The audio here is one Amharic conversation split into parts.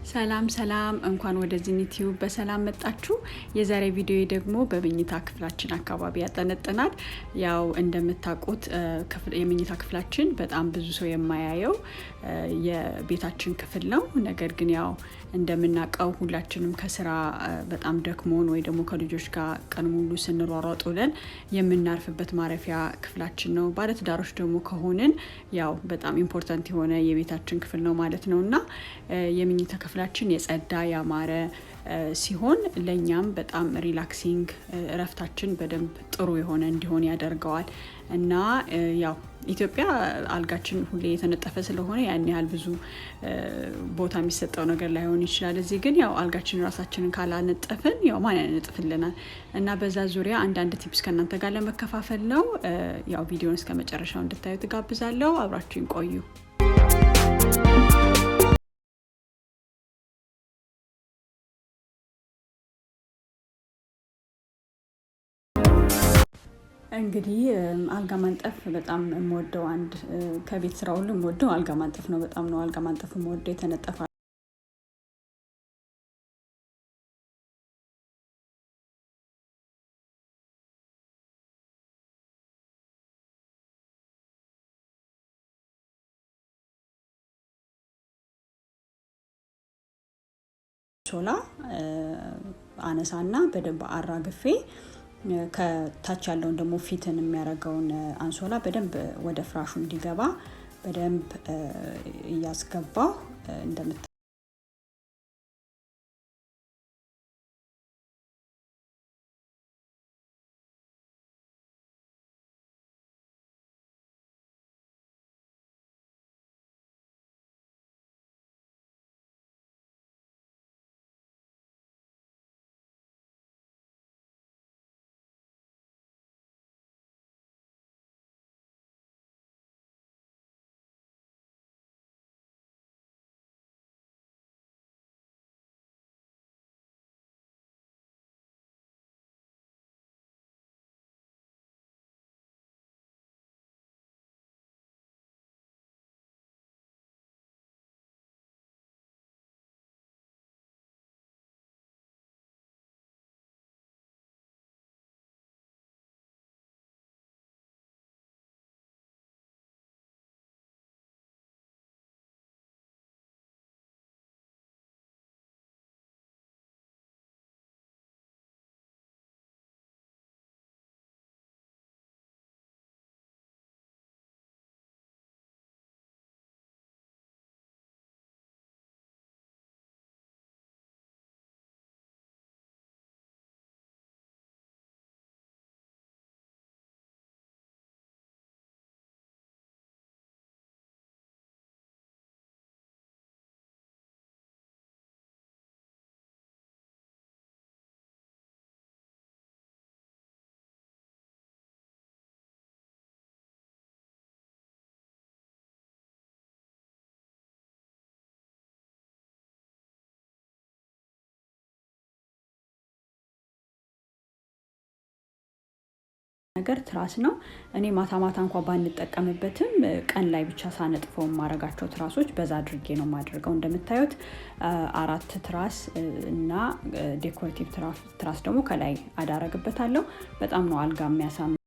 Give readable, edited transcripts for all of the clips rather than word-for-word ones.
ሰላም ሰላም እንኳን ወደ ዚኒ ቲዩብ በሰላም መጣችሁ። የዛሬ ቪዲዮ ደግሞ በመኝታ ክፍላችን አካባቢ ያጠነጥናል። ያው እንደምታውቁት የመኝታ ክፍላችን በጣም ብዙ ሰው የማያየው የቤታችን ክፍል ነው። ነገር ግን ያው እንደምናውቀው ሁላችንም ከስራ በጣም ደክሞን ወይ ደግሞ ከልጆች ጋር ቀን ሙሉ ስንሯሯጥ ውለን የምናርፍበት ማረፊያ ክፍላችን ነው። ባለትዳሮች ደግሞ ከሆንን ያው በጣም ኢምፖርታንት የሆነ የቤታችን ክፍል ነው ማለት ነው እና የመኝታ ክፍላችን የጸዳ ያማረ ሲሆን ለኛም በጣም ሪላክሲንግ እረፍታችን በደንብ ጥሩ የሆነ እንዲሆን ያደርገዋል እና ያው ኢትዮጵያ አልጋችን ሁሌ የተነጠፈ ስለሆነ ያን ያህል ብዙ ቦታ የሚሰጠው ነገር ላይሆን ይችላል። እዚህ ግን ያው አልጋችን ራሳችንን ካላነጠፍን ያው ማን ያነጥፍልናል? እና በዛ ዙሪያ አንዳንድ ቲፕስ ከእናንተ ጋር ለመከፋፈል ነው። ያው ቪዲዮን እስከ መጨረሻው እንድታዩ ትጋብዛለሁ። አብራችሁን ቆዩ። እንግዲህ አልጋ ማንጠፍ በጣም የምወደው አንድ ከቤት ስራ ሁሉ የምወደው አልጋ ማንጠፍ ነው። በጣም ነው አልጋ ማንጠፍ የምወደው። የተነጠፈ አንሶላ አነሳና በደንብ አራግፌ ከታች ያለውን ደግሞ ፊትን የሚያደርገውን አንሶላ በደንብ ወደ ፍራሹ እንዲገባ በደንብ እያስገባው እንደምታ ነገር ትራስ ነው። እኔ ማታ ማታ እንኳን ባንጠቀምበትም ቀን ላይ ብቻ ሳነጥፈው ማረጋቸው ትራሶች በዛ አድርጌ ነው የማደርገው። እንደምታዩት 4 ትራስ እና ዴኮሬቲቭ ትራስ ደግሞ ከላይ አዳረግበታለሁ። በጣም ነው አልጋ የሚያሳምረው።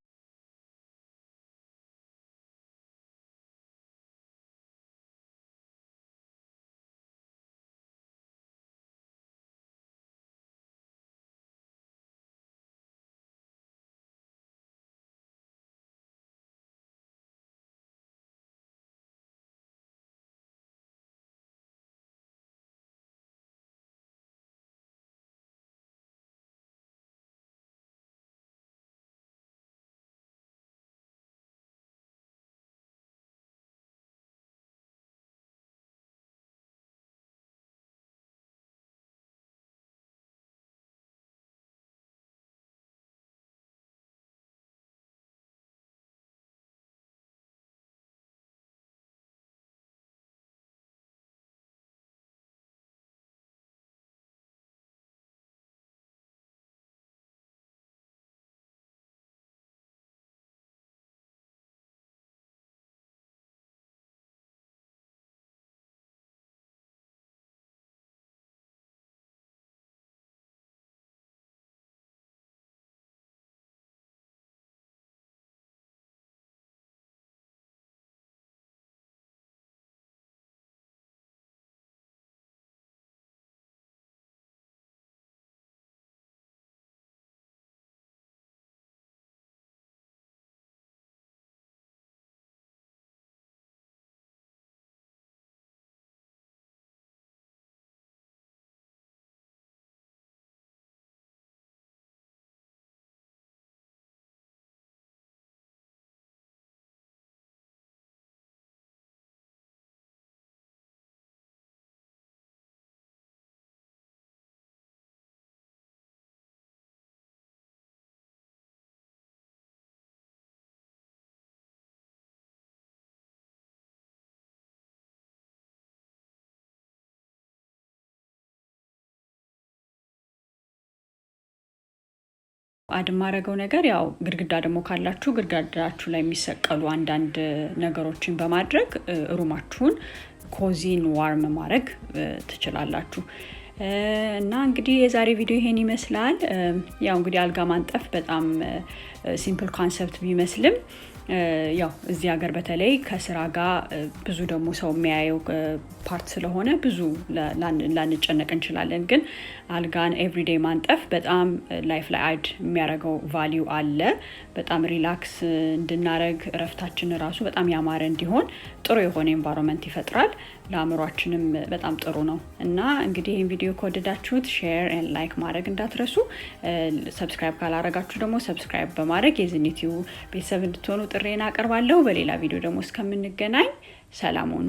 አድ ማረገው ነገር ያው ግድግዳ ደግሞ ካላችሁ ግድግዳችሁ ላይ የሚሰቀሉ አንዳንድ ነገሮችን በማድረግ ሩማችሁን ኮዚን ዋርም ማድረግ ትችላላችሁ። እና እንግዲህ የዛሬ ቪዲዮ ይሄን ይመስላል። ያው እንግዲህ አልጋ ማንጠፍ በጣም ሲምፕል ኮንሰፕት ቢመስልም ያው እዚህ ሀገር በተለይ ከስራ ጋር ብዙ ደግሞ ሰው የሚያየው ፓርት ስለሆነ ብዙ ላንጨነቅ እንችላለን። ግን አልጋን ኤቭሪዴይ ማንጠፍ በጣም ላይፍ ላይ አድ የሚያደርገው ቫሊዩ አለ። በጣም ሪላክስ እንድናረግ እረፍታችን ራሱ በጣም ያማረ እንዲሆን ጥሩ የሆነ ኤንቫይሮንመንት ይፈጥራል። ለአእምሯችንም በጣም ጥሩ ነው። እና እንግዲህ ይህን ቪዲዮ ከወደዳችሁት ሼር ኤንድ ላይክ ማድረግ እንዳትረሱ። ሰብስክራይብ ካላረጋችሁ ደግሞ ሰብስክራይብ በማድረግ የዝኒቲው ቤተሰብ እንድትሆኑ ጥሬን አቀርባለሁ። በሌላ ቪዲዮ ደግሞ እስከምንገናኝ ሰላም ሁኑ።